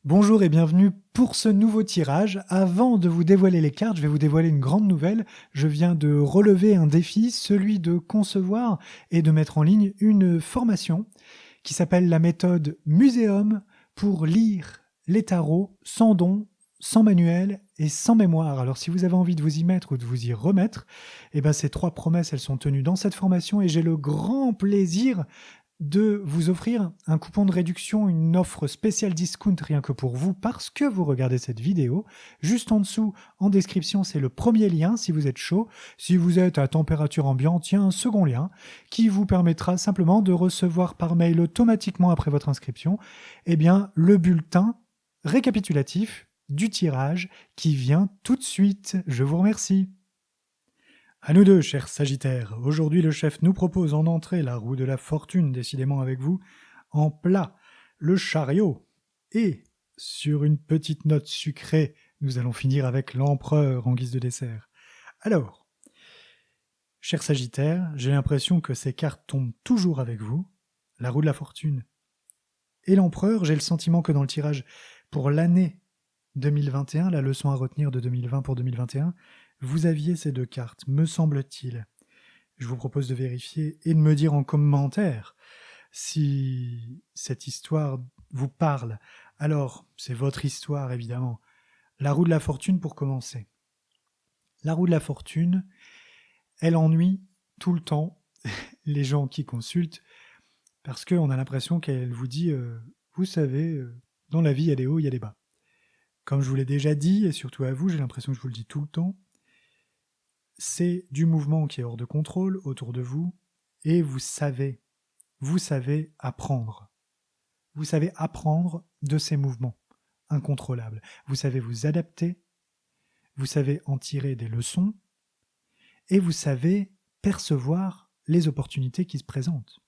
Bonjour et bienvenue pour ce nouveau tirage. Avant de vous dévoiler les cartes, je vais vous dévoiler une grande nouvelle. Je viens de relever un défi, celui de concevoir et de mettre en ligne une formation qui s'appelle la méthode Muséum pour lire les tarots sans don, sans manuel et sans mémoire. Alors si vous avez envie de vous y mettre ou de vous y remettre, ces trois promesses, elles sont tenues dans cette formation et j'ai le grand plaisir de vous offrir un coupon de réduction, une offre spéciale discount rien que pour vous parce que vous regardez cette vidéo. Juste en dessous, en description, c'est le premier lien si vous êtes chaud. Si vous êtes à température ambiante, il y a un second lien qui vous permettra simplement de recevoir par mail automatiquement après votre inscription le bulletin récapitulatif du tirage qui vient tout de suite. Je vous remercie. À nous deux, chers Sagittaires. Aujourd'hui, le chef nous propose en entrée la roue de la fortune, décidément avec vous, en plat, le chariot. Et, sur une petite note sucrée, nous allons finir avec l'empereur en guise de dessert. Alors, chers Sagittaires, j'ai l'impression que ces cartes tombent toujours avec vous. La roue de la fortune et l'empereur, j'ai le sentiment que dans le tirage pour l'année 2021, la leçon à retenir de 2020 pour 2021, vous aviez ces deux cartes, me semble-t-il. Je vous propose de vérifier et de me dire en commentaire si cette histoire vous parle. Alors, c'est votre histoire, évidemment. La roue de la fortune pour commencer. La roue de la fortune, elle ennuie tout le temps les gens qui consultent parce qu'on a l'impression qu'elle vous dit vous savez, dans la vie, il y a des hauts, il y a des bas. Comme je vous l'ai déjà dit, et surtout à vous, j'ai l'impression que je vous le dis tout le temps, c'est du mouvement qui est hors de contrôle autour de vous, et vous savez apprendre. Vous savez apprendre de ces mouvements incontrôlables. Vous savez vous adapter, vous savez en tirer des leçons, et vous savez percevoir les opportunités qui se présentent.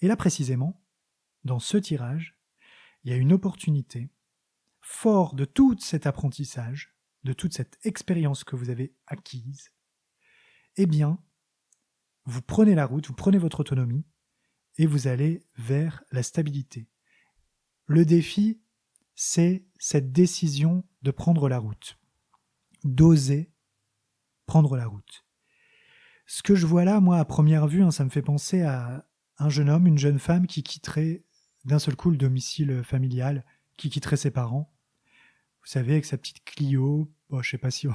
Et là précisément, dans ce tirage, il y a une opportunité, fort de tout cet apprentissage, de toute cette expérience que vous avez acquise, vous prenez la route, vous prenez votre autonomie et vous allez vers la stabilité. Le défi, c'est cette décision de prendre la route, d'oser prendre la route. Ce que je vois là, moi, à première vue, ça me fait penser à un jeune homme, une jeune femme qui quitterait d'un seul coup le domicile familial, qui quitterait ses parents. Vous savez, avec sa petite Clio, je ne sais pas si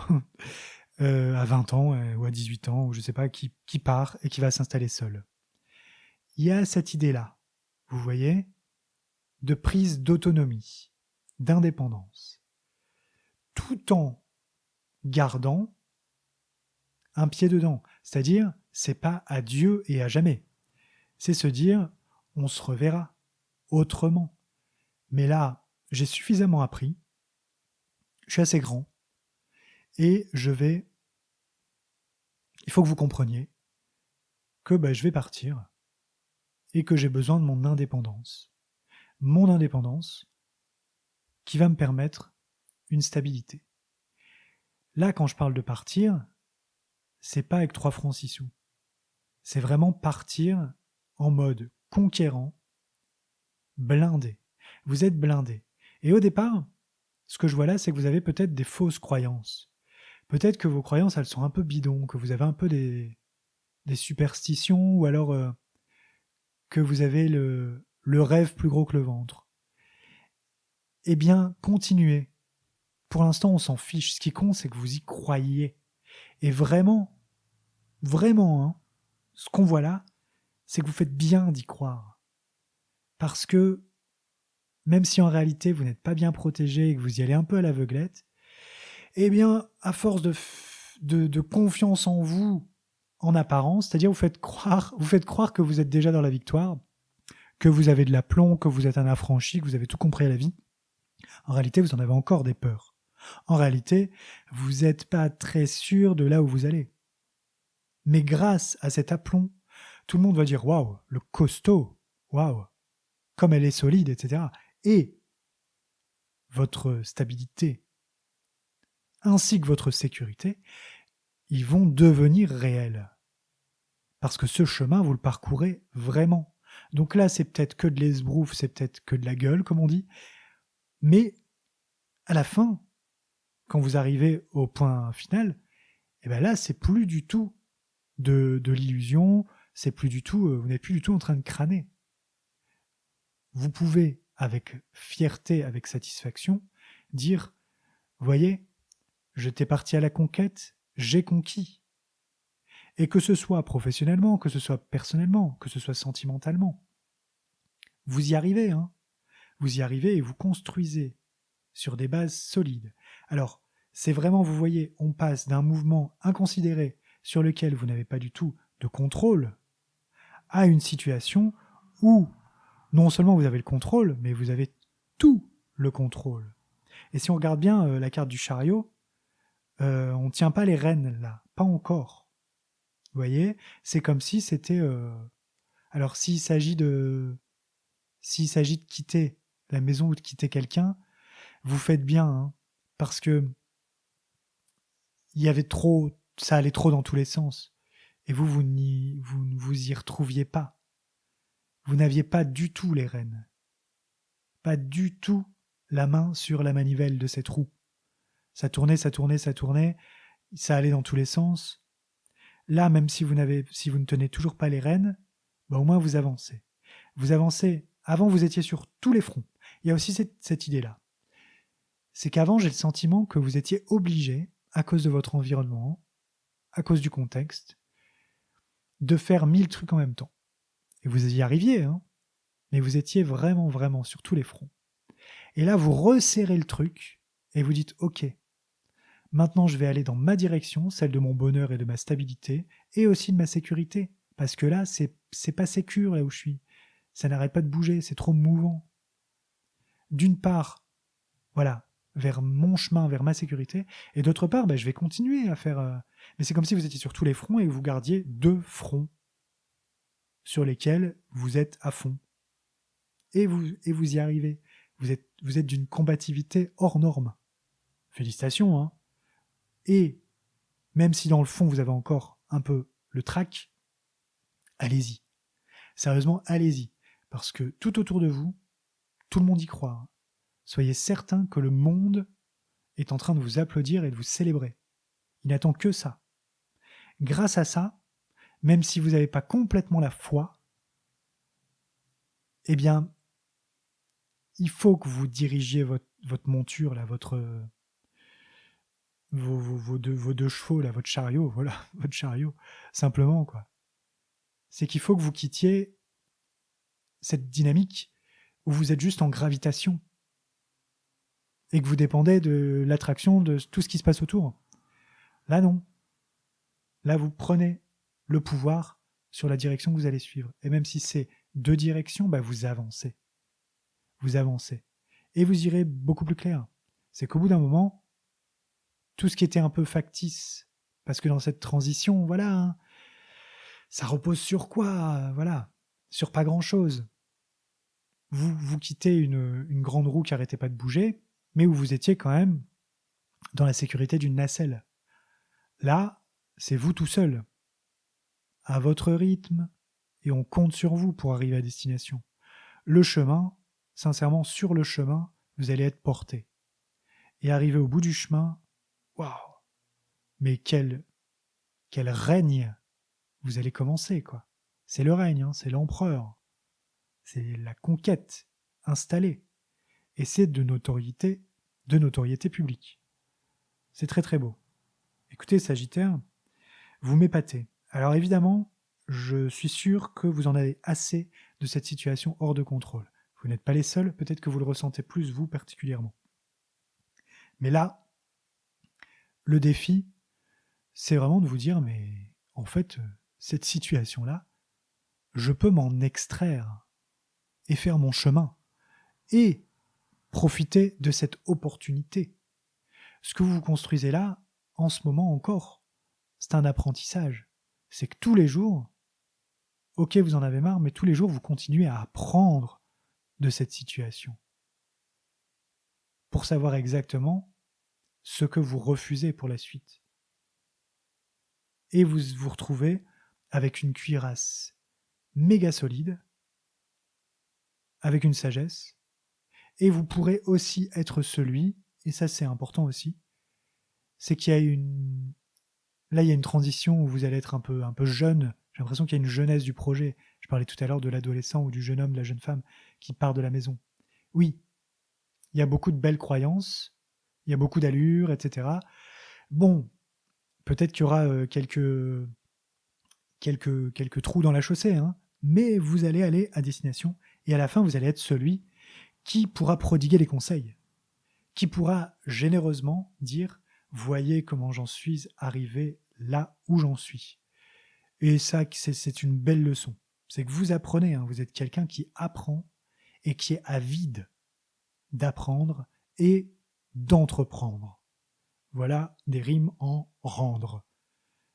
à 20 ans ou à 18 ans, ou je ne sais pas, qui part et qui va s'installer seul. Il y a cette idée-là, vous voyez, de prise d'autonomie, d'indépendance, tout en gardant un pied dedans. C'est-à-dire, c'est pas adieu et à jamais. C'est se dire, on se reverra autrement. Mais là, j'ai suffisamment appris, je suis assez grand, et il faut que vous compreniez que je vais partir et que j'ai besoin de mon indépendance. Mon indépendance qui va me permettre une stabilité. Là, quand je parle de partir, c'est pas avec 3 francs 6 sous. C'est vraiment partir en mode conquérant, blindé. Vous êtes blindé. Et au départ, ce que je vois là, c'est que vous avez peut-être des fausses croyances. Peut-être que vos croyances, elles sont un peu bidons, que vous avez un peu des superstitions, ou alors que vous avez le rêve plus gros que le ventre. Continuez. Pour l'instant, on s'en fiche. Ce qui compte, c'est que vous y croyez. Et vraiment, ce qu'on voit là, c'est que vous faites bien d'y croire. Parce que, même si en réalité, vous n'êtes pas bien protégé et que vous y allez un peu à l'aveuglette, à force de confiance en vous, en apparence, c'est-à-dire vous faites croire que vous êtes déjà dans la victoire, que vous avez de l'aplomb, que vous êtes un affranchi, que vous avez tout compris à la vie. En réalité, vous en avez encore des peurs. En réalité, vous n'êtes pas très sûr de là où vous allez. Mais grâce à cet aplomb, tout le monde va dire « Waouh, le costaud, waouh, comme elle est solide, etc. » Et votre stabilité, ainsi que votre sécurité, ils vont devenir réels. Parce que ce chemin, vous le parcourez vraiment. Donc là, c'est peut-être que de l'esbrouf, c'est peut-être que de la gueule, comme on dit. Mais à la fin, quand vous arrivez au point final, et ben là, c'est plus du tout de l'illusion, c'est plus du tout, vous n'êtes plus du tout en train de crâner. Vous pouvez, avec fierté, avec satisfaction, dire, voyez, j'étais parti à la conquête, j'ai conquis. Et que ce soit professionnellement, que ce soit personnellement, que ce soit sentimentalement, vous y arrivez, hein. Vous y arrivez et vous construisez sur des bases solides. Alors, c'est vraiment, vous voyez, on passe d'un mouvement inconsidéré sur lequel vous n'avez pas du tout de contrôle à une situation où non seulement vous avez le contrôle, mais vous avez tout le contrôle. Et si on regarde bien la carte du chariot, on ne tient pas les rênes là, pas encore. Vous voyez, c'est comme si c'était... Alors s'il s'agit de quitter la maison ou de quitter quelqu'un, vous faites bien, hein, parce que ça allait trop dans tous les sens. Et vous ne vous y retrouviez pas. Vous n'aviez pas du tout les rênes. Pas du tout la main sur la manivelle de cette roue. Ça tournait, ça tournait, ça tournait. Ça allait dans tous les sens. Là, même si vous ne tenez toujours pas les rênes, bah au moins vous avancez. Vous avancez. Avant, vous étiez sur tous les fronts. Il y a aussi cette idée-là. C'est qu'avant, j'ai le sentiment que vous étiez obligé, à cause de votre environnement, à cause du contexte, de faire 1000 trucs en même temps. Et vous y arriviez, hein, mais vous étiez vraiment, vraiment sur tous les fronts. Et là, vous resserrez le truc et vous dites « Ok, maintenant je vais aller dans ma direction, celle de mon bonheur et de ma stabilité, et aussi de ma sécurité. Parce que là, c'est pas sécure là où je suis. Ça n'arrête pas de bouger, c'est trop mouvant. » D'une part, voilà, vers mon chemin, vers ma sécurité, et d'autre part, je vais continuer à faire... Mais c'est comme si vous étiez sur tous les fronts et vous gardiez 2 fronts sur lesquels vous êtes à fond. Et vous y arrivez. Vous êtes d'une combativité hors norme. Félicitations, hein. Et même si dans le fond vous avez encore un peu le trac, allez-y. Sérieusement, allez-y. Parce que tout autour de vous, tout le monde y croit. Hein. Soyez certain que le monde est en train de vous applaudir et de vous célébrer. Il n'attend que ça. Grâce à ça, même si vous n'avez pas complètement la foi, eh bien, il faut que vous dirigiez votre monture, là, vos deux chevaux, là, votre chariot, voilà, votre chariot, simplement, quoi. C'est qu'il faut que vous quittiez cette dynamique où vous êtes juste en gravitation et que vous dépendez de l'attraction de tout ce qui se passe autour. Là, non. Là, vous prenez le pouvoir sur la direction que vous allez suivre. Et même si c'est 2 directions, vous avancez. Vous avancez. Et vous irez beaucoup plus clair. C'est qu'au bout d'un moment, tout ce qui était un peu factice, parce que dans cette transition, voilà, hein, ça repose sur quoi? Voilà, sur pas grand-chose. Vous quittez une grande roue qui n'arrêtait pas de bouger, mais où vous étiez quand même dans la sécurité d'une nacelle. Là, c'est vous tout seul, à votre rythme, et on compte sur vous pour arriver à destination. Le chemin, sincèrement, sur le chemin, vous allez être porté. Et arriver au bout du chemin, waouh! Mais quel règne vous allez commencer, quoi. C'est le règne, hein, c'est l'empereur. C'est la conquête installée. Et c'est de notoriété publique. C'est très très beau. Écoutez, Sagittaire, vous m'épatez. Alors évidemment, je suis sûr que vous en avez assez de cette situation hors de contrôle. Vous n'êtes pas les seuls, peut-être que vous le ressentez plus, vous particulièrement. Mais là, le défi, c'est vraiment de vous dire, mais en fait, cette situation-là, je peux m'en extraire et faire mon chemin et profiter de cette opportunité. Ce que vous construisez là, en ce moment encore, c'est un apprentissage. C'est que tous les jours, ok, vous en avez marre, mais tous les jours, vous continuez à apprendre de cette situation pour savoir exactement ce que vous refusez pour la suite. Et vous vous retrouvez avec une cuirasse méga solide, avec une sagesse, Et vous pourrez aussi être celui, et ça c'est important aussi, c'est qu'il y a là il y a une transition où vous allez être un peu jeune. J'ai l'impression qu'il y a une jeunesse du projet. Je parlais tout à l'heure de l'adolescent ou du jeune homme, de la jeune femme qui part de la maison. Oui, il y a beaucoup de belles croyances, il y a beaucoup d'allure, etc. Bon, peut-être qu'il y aura quelques trous dans la chaussée, hein, mais vous allez aller à destination et à la fin, vous allez être celui qui pourra prodiguer les conseils, qui pourra généreusement dire voyez comment j'en suis arrivé là où j'en suis. Et ça, c'est une belle leçon. C'est que vous apprenez, hein, vous êtes quelqu'un qui apprend et qui est avide d'apprendre et d'entreprendre. Voilà des rimes en rendre.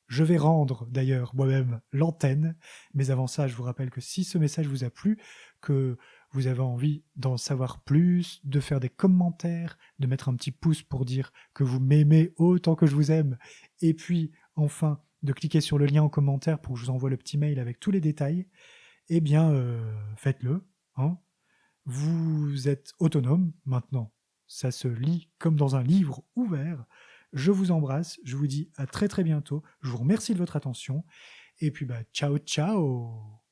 Je vais rendre d'ailleurs moi-même l'antenne, mais avant ça, je vous rappelle que si ce message vous a plu, que vous avez envie d'en savoir plus, de faire des commentaires, de mettre un petit pouce pour dire que vous m'aimez autant que je vous aime, et puis enfin de cliquer sur le lien en commentaire pour que je vous envoie le petit mail avec tous les détails, eh bien faites-le. Hein. Vous êtes autonome maintenant. Ça se lit comme dans un livre ouvert. Je vous embrasse, je vous dis à très très bientôt. Je vous remercie de votre attention. Et puis ciao ciao.